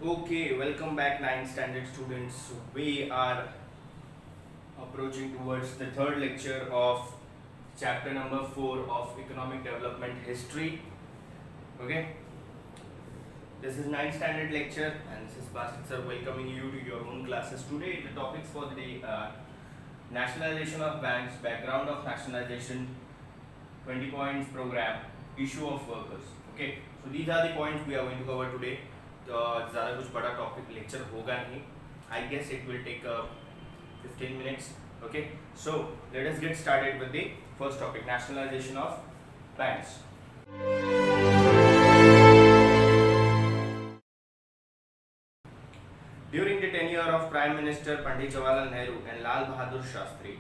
Okay, welcome back 9th standard students. We are approaching towards the third lecture of chapter number 4 of economic development history. Okay, this is 9th standard lecture and this is Basit sir welcoming you to your own classes. Today the topics for the day are nationalization of banks, background of nationalization, 20 points program, issue of workers. Okay, so these are the points we are going to cover today. तो ज़्यादा कुछ बड़ा topic lecture होगा नहीं. I guess it will take 15 minutes. Okay, so let us get started with the first topic, nationalization of banks. During the tenure of Prime Minister Pandit Jawaharlal Nehru and Lal Bahadur Shastri,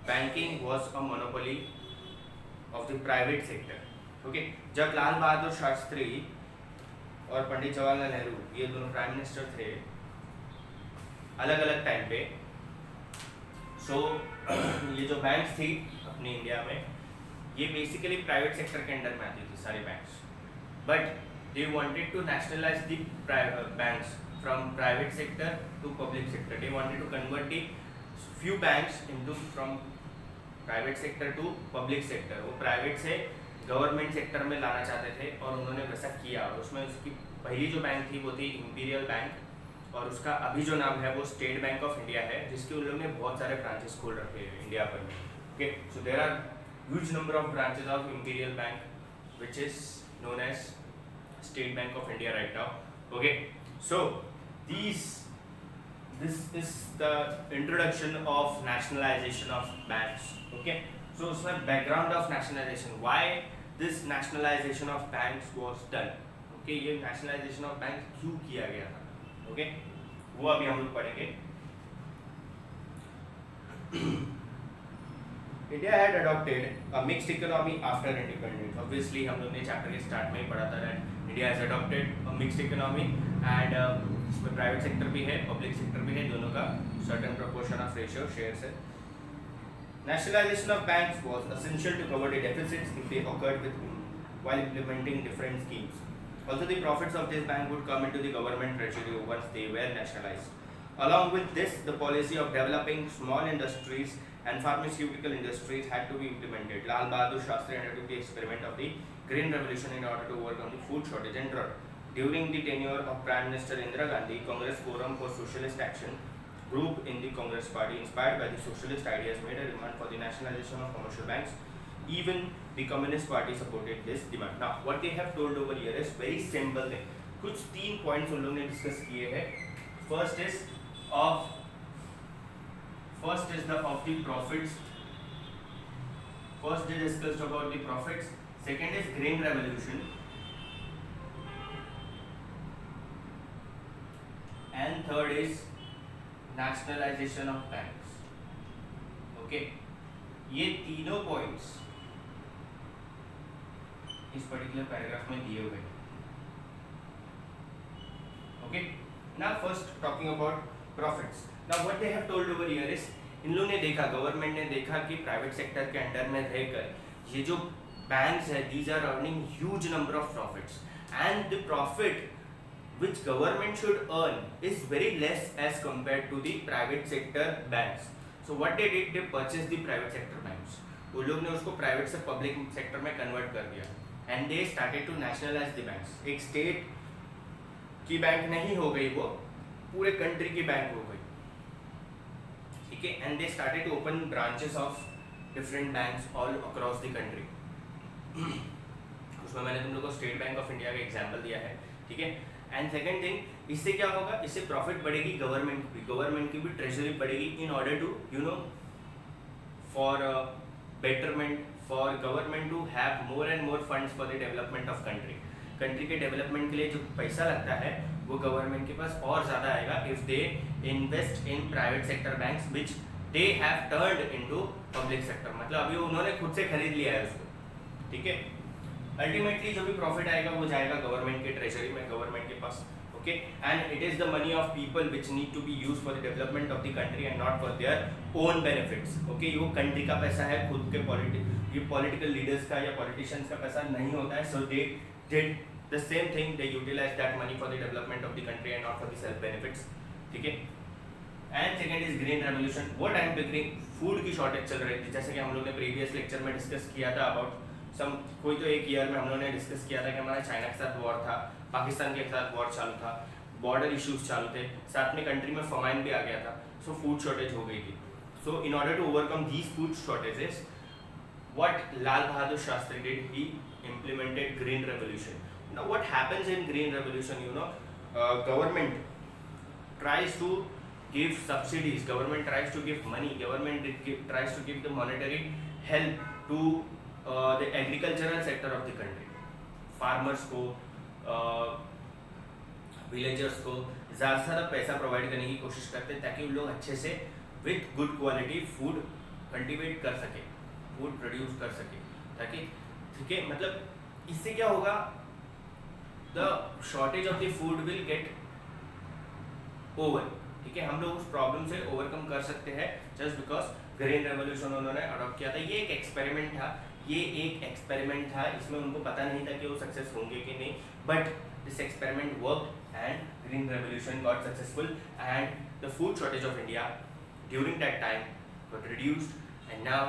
banking was a monopoly of the private sector. Okay, जब लाल बहादुर शास्त्री और पंडित जवाहरलाल नेहरू ये दोनों prime minister थे अलग अलग time पे. सो ये जो बैंक्स थी अपनी इंडिया में ये बेसिकली प्राइवेट सेक्टर के अंडर में आती थी सारे banks, but they wanted to nationalise the banks from private sector to public sector. They wanted to convert the few banks into from private sector to public sector. वो private से government sector में लाना चाहते थे और उन्होंने वैसा किया. और उसमें उसकी पहली जो बैंक थी वो थी इंपीरियल बैंक और उसका अभी जो नाम है वो स्टेट बैंक ऑफ इंडिया है, जिसके उन लोगों ने बहुत सारे ब्रांचेस खोल रखे हैं इंडिया पर में. Okay, so there are huge number of branches of imperial bank which is known as State Bank of India right now. Okay, so this is the introduction of nationalization of banks. Okay, so उसमें background of nationalization, why this nationalization of banks was done. Okay, ये nationalization of banks क्यों किया गया था. Okay, वो अभी हम लोग पढ़ेंगे. India had adopted a mixed economy after independence. Obviously हम लोग ने चैप्टर के स्टार्ट में ही पढ़ा था that India has adopted a mixed economy and इसमें प्राइवेट सेक्टर भी है पब्लिक सेक्टर भी है, दोनों का certain proportion of ratio shares है. Nationalization of banks was essential to cover the deficits if they occurred while implementing different schemes. Also, the profits of this bank would come into the government treasury once they were nationalized. Along with this, the policy of developing small industries and pharmaceutical industries had to be implemented. Lal Bahadur Shastri undertook the experiment of the Green Revolution in order to overcome the food shortage and drought. During the tenure of Prime Minister Indira Gandhi, Congress Forum for Socialist Action group in the Congress Party, inspired by the socialist ideas, made a demand for the nationalization of commercial banks. Even the Communist Party supported this demand. Now, what they have told over here is very simple thing. कुछ 3 points उन लोगों ने discuss किए हैं. First is the profits. First they discussed about the profits. Second is Green Revolution. And third is nationalization of banks. Okay, ये तीनों points इस particular paragraph में दिए हुए हैं. Okay, now first talking about profits. Now what they have told over here is इन लोगों ने देखा, गवर्नमेंट ने देखा कि प्राइवेट सेक्टर के अंडर में रहकर ये जो बैंक्स है these are earning huge number of profits and the profit which government should earn is very less as compared to the private sector banks. So what they did, they purchased the private sector banks. वो लोग ने उसको private से public sector में convert कर दिया and they started to nationalize the banks. एक state की बैंक नहीं हो गई, वो पूरे कंट्री की बैंक हो गई. ठीक है, and they started to open branches of different banks all across the country. उसमें मैंने तुम लोग को स्टेट बैंक ऑफ इंडिया का एग्जांपल दिया है. ठीक है, एंड सेकेंड थिंग, इससे क्या होगा, इससे प्रॉफिट बढ़ेगी गवर्नमेंट की भी ट्रेजरी बढ़ेगी in order to you know for betterment for government to have more and more funds for the development of country के डेवलपमेंट के लिए जो पैसा लगता है वो गवर्नमेंट के पास और ज़्यादा आएगा if they invest in private sector banks which they have turned into public sector. मतलब अभी उन्होंने खुद से खरीद लिया है उसको. ठीक है, अल्टीमेटली जो भी प्रॉफिट आएगा वो जाएगा गवर्नमेंट के ट्रेजरी में, गवर्नमेंट के पास. Okay, and it is the money of people which need to be use for the development of the country and not for their own benefits. Okay, ये वो कंट्री का पैसा है, खुद के पॉलिटिकल लीडर्स का या पॉलिटिशियंस का पैसा नहीं होता है. So they did the same thing they utilise that money for the development of the country and not for the self benefits, ठीक है। And second is green revolution. वो टाइम पे ग्रीन फूड की शॉर्टेज चल रही थी, जैसे कि हम लोग ने प्रीवियस लेक्चर में डिस्कस किया था अबाउट सम कोई तो एक ईयर में हम लोग ने डिस्कस किया था कि हमारा चाइना के साथ वॉर था, पाकिस्तान के साथ वॉर चालू था, बॉर्डर इश्यूज चालू थे, साथ में कंट्री में फमाइन भी आ गया था, सो फूड शॉर्टेज हो गई थी। So in order to overcome these food shortages what Lal Bahadur Shastri did, he implemented green revolution. Now what happens in green revolution, government tries to give subsidies, government tries to give money, government tries to give the monetary help to the agricultural sector of the country, farmers को, villagers को ज़्यादा से ज़्यादा पैसा provide करने की कोशिश करते हैं ताकि उन लोग अच्छे से with good quality food cultivate कर सके, फूड प्रोड्यूस कर सके, ताकि ठीक है, मतलब इससे क्या होगा, the shortage of the food will get over, ठीक है, हम लोग उस प्रॉब्लम से ओवरकम कर सकते हैं जस्ट बिकॉज ग्रीन रेवोल्यूशन उन्होंने अडॉप्ट किया था। ये एक एक्सपेरिमेंट था, इसमें उनको पता नहीं था कि वो सक्सेस होंगे कि नहीं, but this experiment work and green revolution got successful and the food shortage of India during that time got reduced and now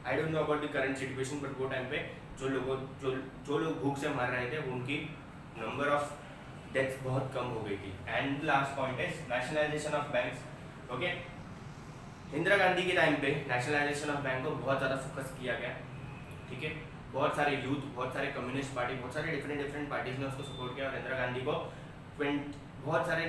I don't know about the current situation, but वो time पे जो लोग भूख से मर रहे थे उनकी नंबर ऑफ डेथ्स बहुत कम हो गई थी। And last point is nationalisation of banks, okay. Indira Gandhi के टाइम पे नेशनलाइजेशन ऑफ बैंक को बहुत ज़्यादा फोकस किया गया, ठीक है, बहुत सारे यूथ, बहुत सारे कम्युनिस्ट पार्टी, बहुत सारे डिफरेंट पार्टीज ने उसको सपोर्ट किया और इंदिरा गांधी को बहुत सारे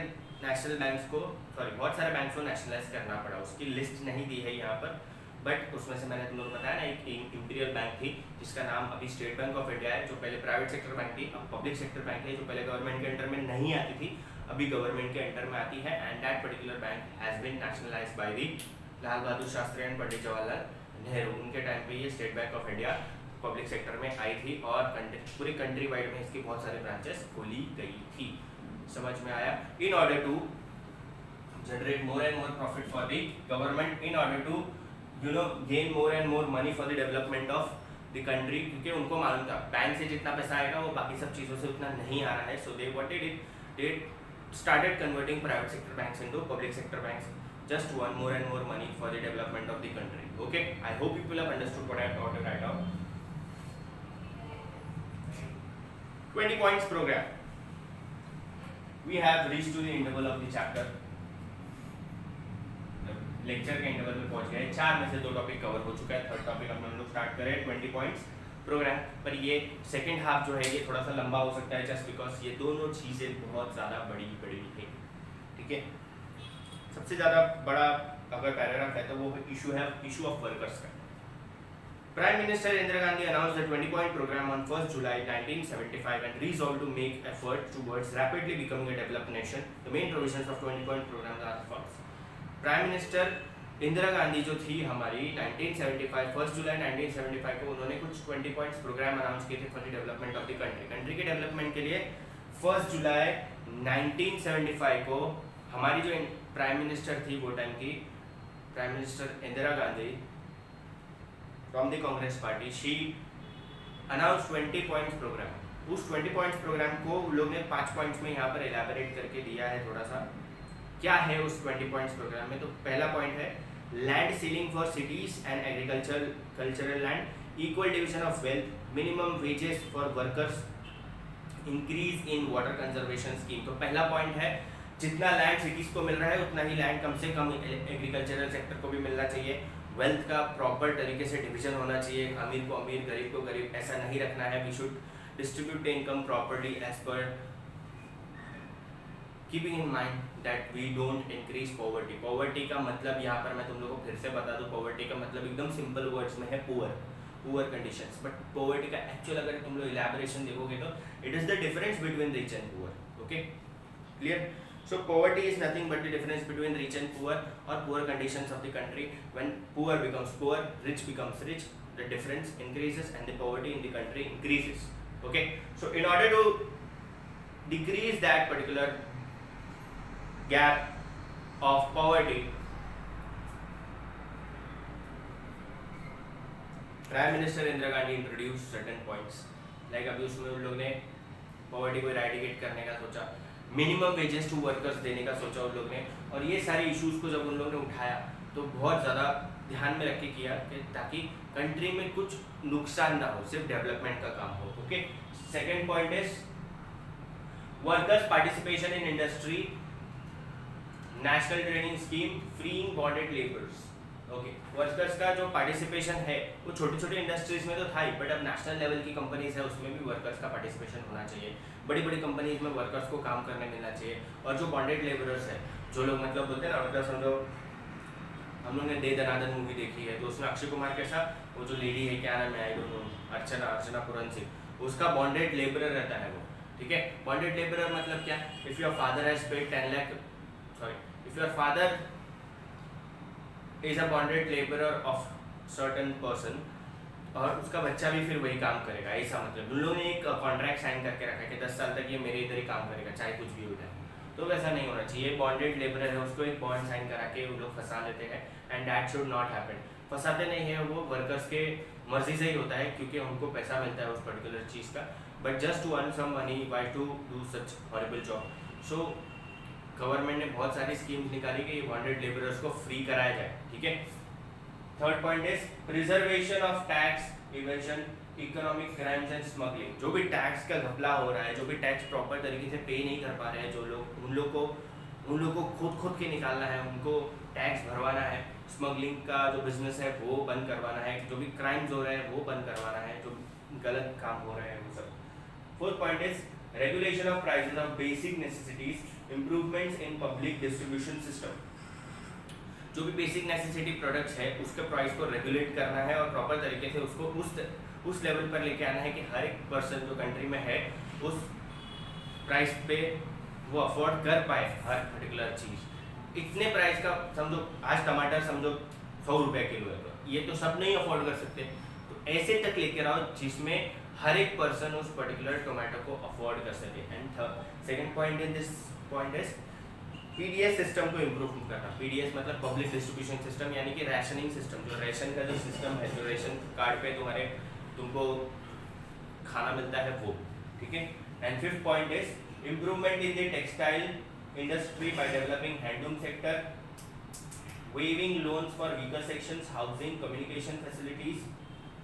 बैंक्स को नेशनलाइज करना पड़ा। उसकी लिस्ट नहीं दी है यहाँ पर, बट उसमें से मैंने तुम लोग बताया ना, एक इंपीरियल बैंक थी जिसका नाम अभी स्टेट बैंक ऑफ इंडिया है, जो पहले प्राइवेट सेक्टर बैंक थी, अब पब्लिक सेक्टर बैंक है, जो पहले गवर्नमेंट के अंडर में नहीं आती थी, अभी गवर्नमेंट के अंडर में आती है। And that particular bank has been nationalised by the Lal Bahadur Shastri and Pandit Jawaharlal Nehru. उनके टाइम पे ये State Bank of India public sector में आई थी और पूरी कंट्री वाइड में इसकी बहुत सारे ब्रांचेस खोली गई थी। समझ में आया? In order to generate more and more profit for the government, in order to gain more and more money for the development of the country, क्योंकि उनको मालूम था बैंक से जितना पैसा आएगा वो बाकी सब चीज़ों से उतना नहीं आ रहा है। So they what they started converting private sector banks into public sector banks, just want more and more money for the development of the country. Okay, I hope people have understood what I have taught you right now. 20 points program. We have reached to the interval of the chapter. Lecture के interval में पहुंच गए, 4 में से 2 topic cover हो चुका है, third topic हम लोग स्टार्ट करें 20 पॉइंट्स प्रोग्राम पर। ये सेकंड हाफ जो है ये थोड़ा सा लंबा हो सकता है जस्ट बिकॉज ये दोनों चीज़ें बहुत ज़्यादा बड़ी है, ठीक है। सबसे ज़्यादा बड़ा अगर पैराग्राफ है तो वो इशू ऑफ वर्कर्स का। Prime Minister Indira Gandhi announced the 20-point program on 1st July 1975 and resolved to make efforts towards rapidly becoming a developed nation. The main provisions of 20-point program are as follows. Prime minister Indira Gandhi जो थी हमारी 1975 1 जुलाई 1975 को उन्होंने कुछ 20 points programme announce किए थे for the development of the country के development के लिए। 1 जुलाई 1975 को हमारी जो प्राइम मिनिस्टर थी वो टाइम की prime minister Indira Gandhi from the Congress party, she announce 20 points programme. उस 20 पॉइंट्स प्रोग्राम को लोग ने 5 पॉइंट्स में यहाँ पर एलैबोरेट करके दिया है थोड़ा सा। क्या है उस 20 पॉइंट्स प्रोग्राम में? तो पहला पॉइंट है land ceiling for cities and cultural land, equal division of wealth, minimum wages for workers, increase in water conservation scheme. तो पहला पॉइंट है जितना लैंड सिटीज को मिल रहा है उतना ही लैंड कम से कम एग्रीकल्चरल सेक्टर को भी मिलना चाहिए। वेल्थ का प्रॉपर तरीके से डिवीजन होना चाहिए, अमीर को अमीर गरीब को गरीब ऐसा नहीं रखना है। We should distribute the income properly as per keeping in mind that we don't increase poverty. Poverty का मतलब यहाँ पर मैं तुम लोगों को फिर से बता दूँ, पॉवर्टी का मतलब एकदम सिंपल वर्ड्स में है पुअर कंडीशंस। बट पॉवर्टी का एक्चुअल अगर तुम लोग इलैबोरेशन देखोगे तो it is the difference between rich and poor. Okay, clear? So poverty is nothing but the difference between rich and poor or poor conditions of the country. When poor becomes poor, rich becomes rich, the difference increases and the poverty in the country increases. Okay, so in order to decrease that particular gap of poverty, Prime Minister Indira Gandhi introduced certain points. Like अभी उसमें उन लोग ने poverty को eradicate करने का सोचा, minimum wages to workers देने का सोचा उन लोग ने। और ये सारे इश्यूज को जब उन लोगों ने उठाया तो बहुत ज़्यादा ध्यान में रख के किया कि ताकि कंट्री में कुछ नुकसान ना हो, सिर्फ डेवलपमेंट का काम हो। Okay, second point is workers participation in industry, national training scheme, freeing bonded labours. Okay, workers का जो पार्टिसिपेशन है वो छोटी छोटी इंडस्ट्रीज में तो था ही, बट अब नेशनल लेवल की कंपनीज है उसमें भी वर्कर्स का पार्टिसिपेशन होना चाहिए। बड़ी बड़ी कंपनीज में वर्कर्स को काम करने मिलना चाहिए। और जो बॉन्डेड लेबरर्स है, जो लोग मतलब बोलते हैं ना, मतलब समझो हम लोग ने दे दनादन मूवी देखी है तो उसमें अक्षय कुमार कैसा, वो जो लेडी है क्या नाम है, आई डोंट नो, अर्चना पुरन सिंह, उसका बॉन्डेड लेबरर रहता है वो। ठीक है, बॉन्डेड लेबरर मतलब क्या, if your father has paid 10 lakh, sorry, if your father is a bonded labourer of certain person और उसका बच्चा भी फिर वही काम करेगा, ऐसा मतलब उन लोगों ने एक कॉन्ट्रैक्ट साइन करके रखा है कि 10 साल तक ये मेरे इधर ही काम करेगा चाहे कुछ भी हो जाए। तो वैसा नहीं होना चाहिए। बॉन्डेड लेबरर है उसको एक बॉन्ड साइन करा के उन लोग फंसा लेते हैं, and that should not happen. फंसाते नहीं है, वो वर्कर्स के मर्जी से ही होता है क्योंकि उनको पैसा मिलता है उस पर्टिकुलर चीज़ का, but just to earn some money, why to do such horrible job. So government ने बहुत सारी स्कीम्स निकाली कि ये बॉन्डेड लेबरर्स को फ्री कराया जाए। ठीक है, third point is preservation of tax evasion, economic crimes and smuggling. जो भी टैक्स का घपला हो रहा है, जो भी टैक्स प्रॉपर तरीके से पे नहीं कर पा रहे हैं जो लोग, उन लोग को खुद के निकालना है, उनको टैक्स भरवाना है। स्मगलिंग का जो बिजनेस है वो बंद करवाना है, जो भी क्राइम्स हो रहे हैं वो बंद करवाना है, जो गलत काम हो रहे हैं वो सब। Fourth point is regulation of prices of basic necessities, improvements in public distribution system. जो भी बेसिक नेसेसिटी प्रोडक्ट्स है उसके प्राइस को रेगुलेट करना है और प्रॉपर तरीके से उसको उस लेवल पर लेके आना है कि हर एक पर्सन जो कंट्री में है उस प्राइस पे वो अफोर्ड कर पाए हर पर्टिकुलर चीज़। इतने प्राइस का समझो, आज टमाटर समझो 100 रुपये किलो है, तो ये तो सब नहीं अफोर्ड कर सकते, तो ऐसे तक लेके आओ जिसमें हर एक पर्सन उस पर्टिकुलर टोमेटो को अफोर्ड कर सके। And second point in this point is PDS system को इम्प्रूव करना। पीडीएस मतलब पब्लिक डिस्ट्रीब्यूशन सिस्टम, यानी कि राशनिंग सिस्टम, जो रेशन का जो सिस्टम है, जो रेशन कार्ड पे तुमको खाना मिलता है वो। ठीक है, and fifth point is improvement in the textile industry by developing handloom sector, waiving loans for weaker sections, housing, communication facilities,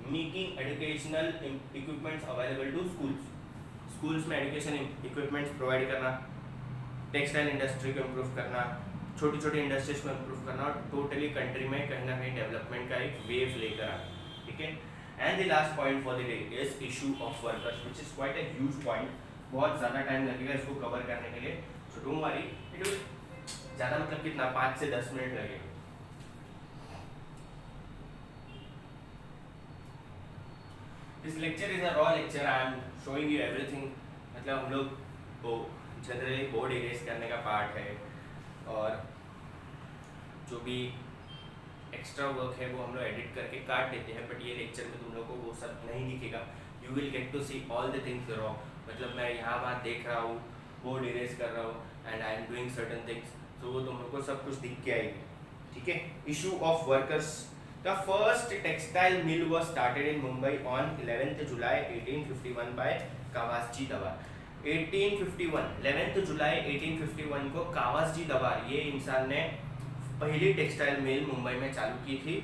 making educational equipments available to schools. Schools में एजुकेशन इक्विपमेंट्स प्रोवाइड करना, textile industry को improve करना, छोटी छोटी industries को improve करना और totally country में कहीं ना कहीं डेवलपमेंट का एक वेव लेकर आना। ठीक है, and the last point for the day is issue of workers, which is quite a huge point. बहुत ज़्यादा टाइम लगेगा इसको कवर करने के लिए, so don't worry, it will ज़्यादा मतलब कितना 5 से 10 मिनट लगेगा। This lecture is a raw lecture. I am showing you everything. मतलब हम लोग वो जनरली बोर्ड इरेज करने का पार्ट है और जो भी एक्स्ट्रा वर्क है वो हम लोग एडिट करके काट देते हैं, बट ये लेक्चर में तुम लोग को वो सब नहीं दिखेगा। You will get to see all the things raw, मतलब मैं यहाँ वहाँ देख रहा हूँ, बोर्ड इरेज कर रहा हूँ and I am doing certain things, तो वो तुम लोग को सब कुछ दिख के आएगी। ठीक है, issue of workers. The first textile mill was started in Mumbai on 11th July 1851 by Kawasji Dawar. 11th July 1851 को कावासजी दवार ये इंसान ने पहली टेक्सटाइल मिल मुंबई में चालू की थी।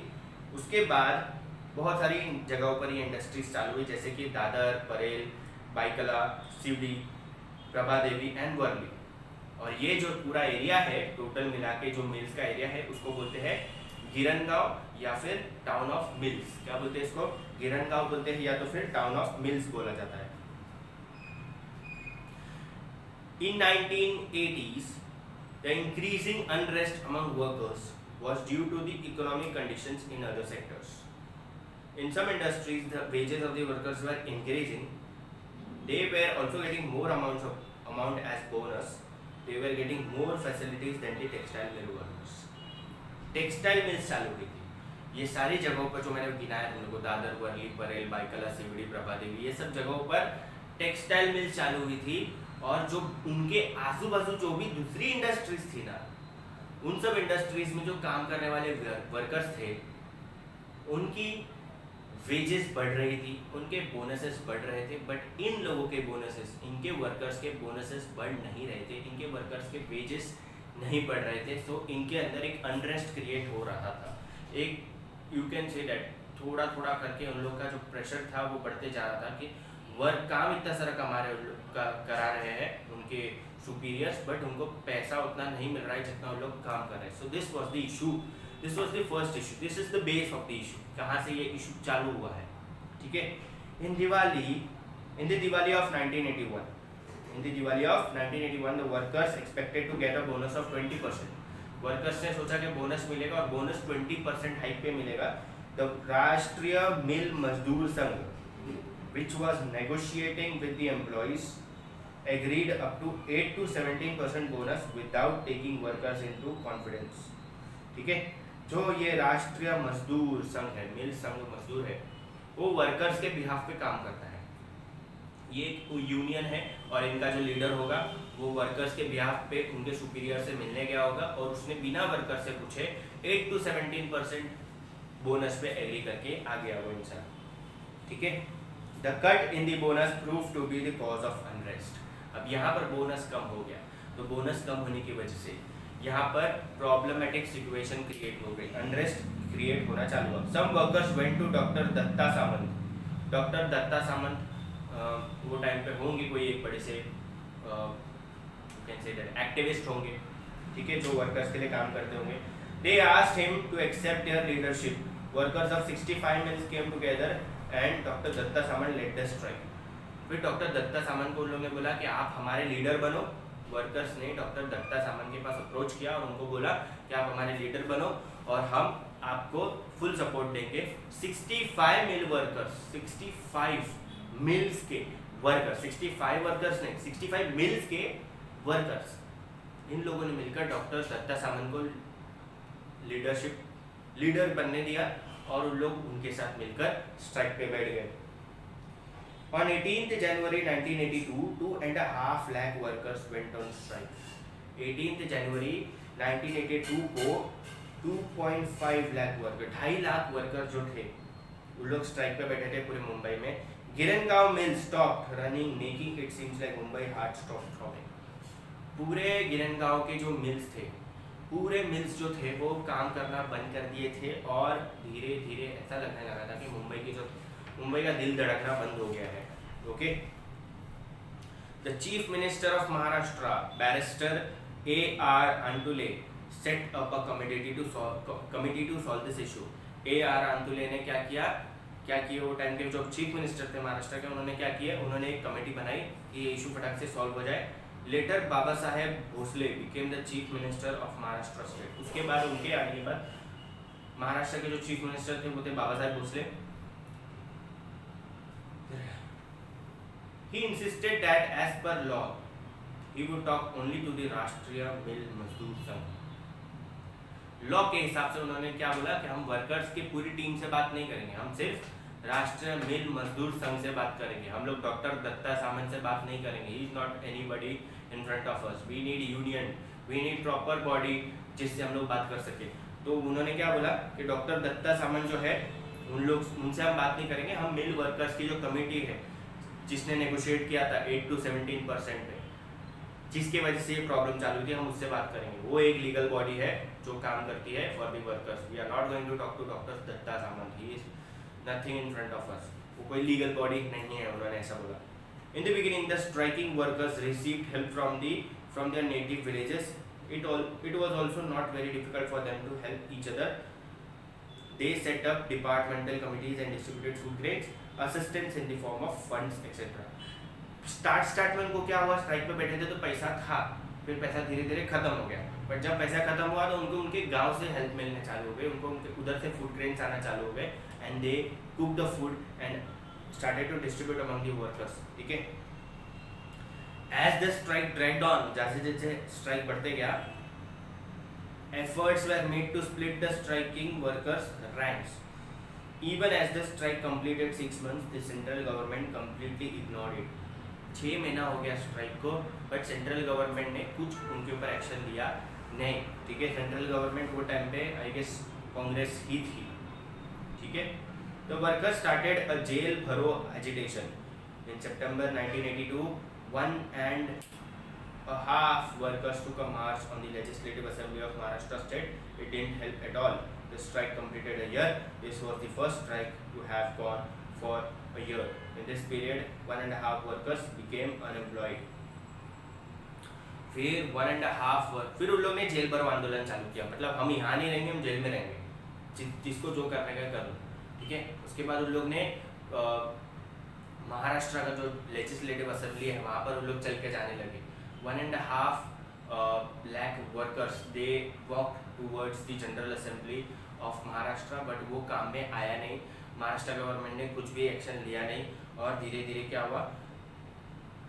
उसके बाद बहुत सारी जगहों पर ये इंडस्ट्रीज चालू हुई, जैसे कि दादर, परेल, बाइकला, सिवड़ी, प्रभा देवी एंड वर्ली। और ये जो पूरा एरिया है टोटल मिला के जो मिल्स का एरिया है उसको बोलते हैं गिरनगांव या फिर टाउन ऑफ मिल्स। क्या बोलते हैं इसको? गिरनगांव बोलते हैं या तो फिर टाउन ऑफ मिल्स बोला जाता है। In 1980s, the increasing unrest among workers was due to the economic conditions in other sectors. In some industries, the wages of the workers were increasing. They were also getting more amount as bonus. They were getting more facilities than the textile mill workers. Textile mills चालू हुई थी। ये सारी जगहों पर जो मैंने गिनाया तुम लोगों को, दादर, वर्ली, परेल, बाइकला, सिवड़ी, प्रभा देवी, ये सब जगहों पर टेक्सटाइल मिल्स चालू हुई थी। और जो उनके आजू बाजू जो भी दूसरी इंडस्ट्रीज थी ना, उन सब इंडस्ट्रीज में जो काम करने वाले वर्कर्स थे, उनकी वेजेस बढ़ रही थी, उनके बोनसेस बढ़ रहे थे, बट इन लोगों के बोनसेस, इनके वर्कर्स के बोनसेस बढ़ नहीं रहे थे, इनके वर्कर्स के वेजेस नहीं बढ़ रहे थे। सो इनके अंदर एक अनरेस्ट क्रिएट हो रहा था, एक यू कैन से दैट थोड़ा थोड़ा करके उन लोग का जो प्रेशर था वो बढ़ते जा रहा था कि वर्क काम इतना सारा कमा रहे करा रहे हैं उनके सुपीरियर्स, बट उनको पैसा उतना नहीं मिल रहा है जितना उन लोग काम कर रहे हैं। So this was the issue, this was the first issue, this is the base of the issue, कहाँ से ये इशू चालू हुआ है। ठीक है, in the Diwali of 1981, in the Diwali of 1981 the workers expected to get a bonus of 20%. Workers ने सोचा कि बोनस मिलेगा और बोनस 20% हाइक पे मिलेगा। द राष्ट्रीय मिल मजदूर संघ which was negotiating with the employees agreed up to 8 to 17% bonus without taking workers into confidence. ठीक है, जो ये राष्ट्रीय मजदूर संघ है, मिल संघ मजदूर है, वो वर्कर्स के बिहाफ पे काम करता है। ये एक यूनियन है और इनका जो लीडर होगा वो वर्कर्स के बिहाफ पे उनके सुपीरियर से मिलने गया होगा और उसने बिना वर्कर से पूछे 8 to 17% बोनस पे एग्री करके आ गया वो इंसान। ठीक है, the cut in the bonus prove to be the cause of unrest. अब यहाँ पर बोनस कम हो गया, तो बोनस कम होने की वजह से यहाँ पर प्रॉब्लमेटिक सिचुएशन क्रिएट हो गई, अनरेस्ट क्रिएट होना चालू हुआ। Some workers went to doctor Datta Samant. Doctor Datta Samant वो टाइम पे होंगे कोई एक बड़े से एक्टिविस्ट होंगे, ठीक है, जो वर्कर्स के लिए काम करते होंगे। They asked him to accept their leadership. Workers of 65 mills came together and doctor Datta Samant led the strike. फिर डॉक्टर दत्ता सामंत को उन लोगों ने बोला कि आप हमारे लीडर बनो। वर्कर्स ने डॉक्टर दत्ता सामंत के पास अप्रोच किया और उनको बोला कि आप हमारे लीडर बनो और हम आपको फुल सपोर्ट देंगे। 65 मिल वर्कर्स, 65 मिल्स के वर्कर्स, 65 वर्कर्स नहीं, 65 मिल्स के वर्कर्स, इन लोगों ने मिलकर डॉक्टर दत्ता सामंत को लीडर बनने दिया और उन लोग उनके साथ मिलकर स्ट्राइक पे बैठ गए। On 18th January 1982, 2.5 lakh workers went on strike. 18th January 1982 को 2.5 लाख वर्कर, 2.5 लाख वर्कर जो थे उन लोग स्ट्राइक पे बैठे थे पूरे मुंबई में। Girangaon mill stop running making it seems like Mumbai heart stop throbbing. पूरे गिरनगांव के जो मिल्स थे, पूरे मिल्स जो थे वो काम करना बंद कर दिए थे और धीरे धीरे ऐसा लगने लगा था कि मुंबई का दिल धड़कना बंद हो गया है। Okay, the chief minister of Maharashtra barrister A.R. Antulay set up a committee to solve this issue. A.R. Antulay ने क्या किया वो टाइम के जो चीफ मिनिस्टर थे महाराष्ट्र के, उन्होंने क्या किया, उन्होंने एक कमेटी बनाई कि ये इशू फटाक से सॉल्व हो जाए। Later Babasaheb Bhosale became the chief minister of Maharashtra state. उसके बाद उनके आने के बाद महाराष्ट्र के जो चीफ मिनिस्टर थे वो थे Baba Saheb Bhosle. He insisted that as per law he would talk only to the राष्ट्रीय मिल मजदूर संघ। लॉ के हिसाब से उन्होंने क्या बोला कि हम वर्कर्स की पूरी टीम से बात नहीं करेंगे, हम सिर्फ राष्ट्रीय मिल मजदूर संघ से बात करेंगे। हम लोग डॉक्टर दत्ता सामंत से बात नहीं करेंगे। He is not anybody in front of us. We need union, we need proper body जिससे हम लोग बात कर सके। तो उन्होंने क्या बोला कि डॉक्टर दत्ता सामंत जो है उनसे हम बात नहीं करेंगे, हम मिल वर्कर्स की जो कमेटी है जिसने नेगोशिएट किया था 8 to 17% पे, जिसके वजह से ये प्रॉब्लम चालू थी, हम उससे बात करेंगे। वो एक लीगल बॉडी है जो काम करती है for the workers. We are not going to talk to doctor Datta Samant, he is nothing in front of us. वो कोई लीगल बॉडी नहीं है, उन्होंने ऐसा बोला। In the beginning the striking workers received help from their native villages. It was also not very difficult for them to help each other. They set up departmental committees and distributed food grains, assistance in the form of funds, etc. Start में उनको क्या हुआ, strike पे बैठे थे तो पैसा था, फिर पैसा धीरे धीरे खत्म हो गया। बट जब पैसा खत्म हुआ तो उनको उनके गांव से हेल्प मिलने चालू हो गए, उनको उधर से फूड ग्रेन्स आना चालू हो गए and they cook the food and started to distribute among the workers. ठीक है, as the strike dragged on, जैसे जैसे स्ट्राइक बढ़ते गया, efforts were made to split the striking workers ranks. Even as the strike completed 6 months, the central government completely ignored it. 6 महीना हो गया strike को, बट सेंट्रल गवर्नमेंट ने कुछ उनके ऊपर एक्शन लिया नहीं। ठीक है, सेंट्रल गवर्नमेंट वो टाइम पे आई गेस कांग्रेस ही थी। ठीक है, The workers started a jail bharo agitation in September 1982. 1.5 workers took a march on the Legislative Assembly of Maharashtra state. It didn't help at all. The strike completed a year. This was the first strike to have gone for a year. In this period, 1.5 workers became unemployed. फिर 1.5 वर्ष फिर उन लोग ने jail भरो आंदोलन चालू किया, मतलब हम यहाँ नहीं रहेंगे, हम जेल में रहेंगे, जिसको जो करने का कर लो, ठीक है। उसके बाद उन लोग ने महाराष्ट्र का जो लेजिस्लेटिव असेंबली है वहाँ पर उन लोग चल के जाने लगे। 1.5 lakh workers they walk towards the general assembly of Maharashtra, but वो काम में आया नहीं। महाराष्ट्र गवर्नमेंट ने कुछ भी एक्शन लिया नहीं और धीरे धीरे क्या हुआ,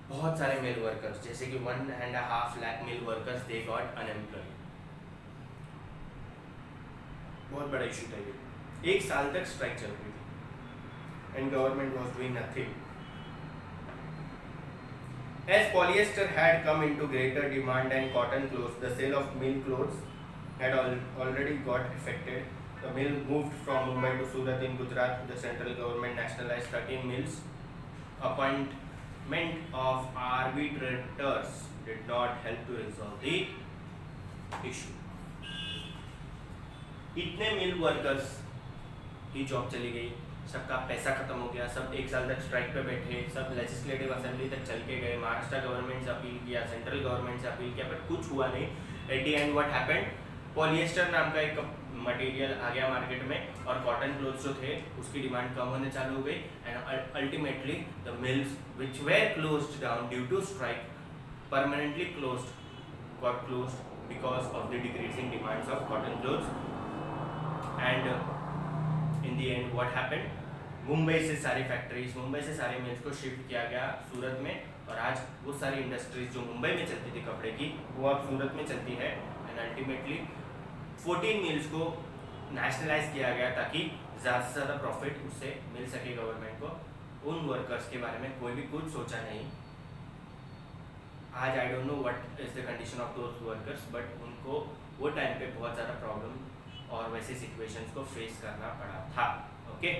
बहुत सारे मेल वर्कर्स जैसे कि 1.5 lakh male workers they got unemployed. बहुत बड़ा इशू था ये, 1 साल तक स्ट्राइक चल रही थी and government was doing nothing. As polyester had come into greater demand and cotton clothes, the sale of mill clothes had already got affected. The mill moved from Mumbai to Surat in Gujarat. The central government nationalized 13 mills. Appointment of arbitrators did not help to resolve the issue. इतने मिल workers की job चली गई, सबका पैसा खत्म हो गया, सब 1 साल तक स्ट्राइक पे बैठे, सब लेजिस्लेटिव असेंबली तक चल के गए, महाराष्ट्र गवर्नमेंट से अपील किया, सेंट्रल गवर्नमेंट से अपील किया, बट कुछ हुआ नहीं। At the end what happened, polyester नाम का एक मटेरियल आ गया मार्केट में और कॉटन क्लोथ्स जो थे उसकी डिमांड कम होने चालू हो गई and ultimately the mills which were closed down due to strike permanently got closed because of the decreasing demands of cotton clothes. And in the end what happened, Mumbai से सारी factories, Mumbai से सारे मिल्स को shift किया गया सूरत में और आज वो सारी इंडस्ट्रीज जो मुंबई में चलती थी कपड़े की वो अब सूरत में चलती है एंड अल्टीमेटली 14 मिल्स को नेशनलाइज किया गया ताकि ज़्यादा से ज़्यादा प्रॉफिट उससे मिल सके गवर्नमेंट को। उन वर्कर्स के बारे में कोई भी कुछ सोचा नहीं। आज I don't know what is the condition of those workers, but उनको वो टाइम पे बहुत ज़्यादा प्रॉब्लम और वैसे सिचुएशंस को फेस करना पड़ा था। Okay,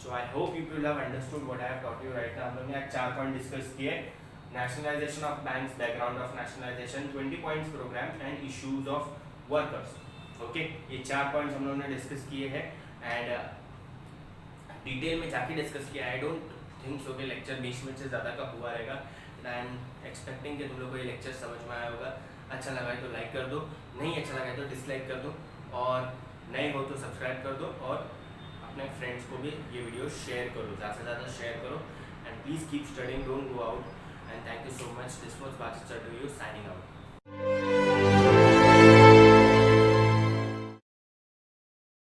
so I hope you people have understood what I have taught you right now. हम लोग ने आज 4 पॉइंट डिस्कस किए, nationalisation of banks, background of nationalisation, 20 points programme and issues of workers. Okay, ये 4 points हम लोगों ने discuss किए हैं एंड डिटेल में जाके डिस्कस किया। आई डोंट थिंक सो कि लेक्चर 20 मिनट से ज़्यादा का हुआ रहेगा। आई एम एक्सपेक्टिंग कि तुम लोग को ये लेक्चर समझ में आया होगा। अच्छा लगा है तो लाइक कर दो, नहीं अच्छा लगा है तो डिसलाइक कर दो और नए हो तो सब्सक्राइब कर दो और अपने फ्रेंड्स को भी ये वीडियो शेयर करो, ज़्यादा से ज़्यादा शेयर करो and please keep studying, don't go out and thank you so much. This was Bajit to you signing out.